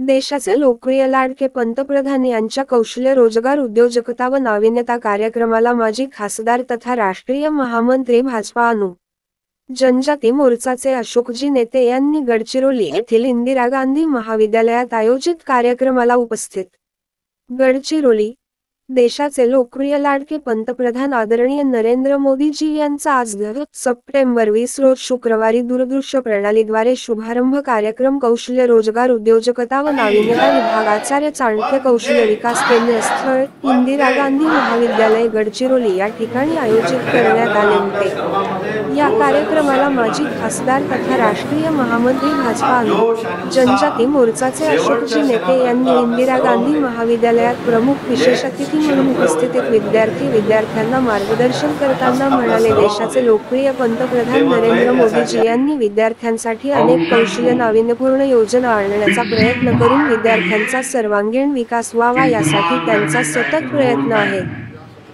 देशाचे लोकप्रिय लाडके पंतप्रधान यांच्या कौशल्य रोजगार उद्योजकता व नाविन्यता कार्यक्रमाला माजी खासदार तथा राष्ट्रीय महामंत्री भाजपा जनजाती मोर्चाचे अशोकजी नेते यांनी गडचिरोली येथील इंदिरा गांधी महाविद्यालयात आयोजित कार्यक्रमाला उपस्थित. गडचिरोली. देशाचे लोकप्रिय लाडके पंतप्रधान आदरणीय नरेंद्र मोदीजी यांचा आज 10 सप्टेंबर 20 रोज शुक्रवारी दूरदृश्य प्रणालीद्वारे शुभारंभ कार्यक्रम कौशल्य रोजगार उद्योजकता व नाविन्यता विभाग आचार्य चाणक्य कौशल्य विकास केंद्र स्थळ इंदिरा गांधी महाविद्यालय गडचिरोली या ठिकाणी आयोजित करण्यात आले होते. या कार्यक्रमाला माजी खासदार तथा राष्ट्रीय महामंत्री भाजपा जनजाती मोर्चाचे अशोकजी नेते यांनी इंदिरा गांधी महाविद्यालयात प्रमुख विशेष अतिथी म्हणून उपस्थित विद्यार्थ्यांना मार्गदर्शन करताना म्हणाले, देशाचे लोकप्रिय पंतप्रधान नरेंद्र मोदीजी यांनी विद्यार्थ्यांसाठी अनेक कौशल्य नाविन्यपूर्ण योजना आणण्याचा प्रयत्न करून विद्यार्थ्यांचा सर्वांगीण विकास व्हावा यासाठी त्यांचा सतत प्रयत्न आहे,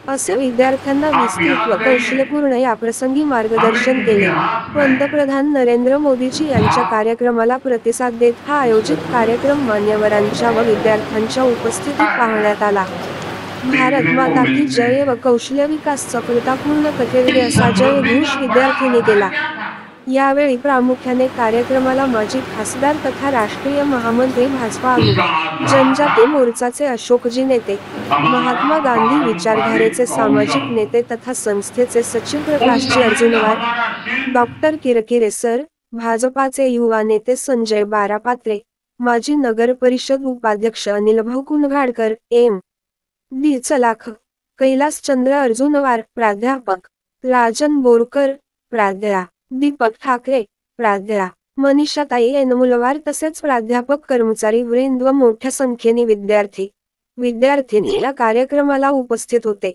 असे विद्यार्थ्यांना विस्तृत व कौशल्यपूर्ण याप्रसंगी मार्गदर्शन केले. पंतप्रधान नरेंद्र मोदीजी यांच्या कार्यक्रमाला प्रतिसाद देत हा आयोजित कार्यक्रम मान्यवरांच्या व विद्यार्थ्यांच्या उपस्थितीत पाहण्यात आला. भारत माता की जय व कौशल्य विकास सफलतापूर्ण कथेविरे असा जयघोष विद्यार्थ्यांनी केला. यावेळी प्रामुख्याने कार्यक्रमाला माजी खासदार तथा राष्ट्रीय महामंत्री भाजपा जनजाती मोर्चाचे अशोकजी नेते, महात्मा गांधी विचारधारेचे सामाजिक नेते तथा संस्थेचे सचिव प्रकाशजी अर्जुनवार, डॉक्टर किरकिरे सर, भाजपाचे युवा नेते संजय बारापात्रे, माजी नगर परिषद उपाध्यक्ष अनिलभाऊ कुंभाडकर, एम. डी. चलाख, कैलासचंद्र अर्जुनवार, प्राध्यापक राजन बोरकर, प्राध्या दीपक ठाकरे, प्राध्या मनीषाताई एनमुलवार तसेच प्राध्यापक कर्मचारी वृंद व मोठ्या संख्येने विद्यार्थी विद्यार्थिनी या कार्यक्रमाला उपस्थित होते.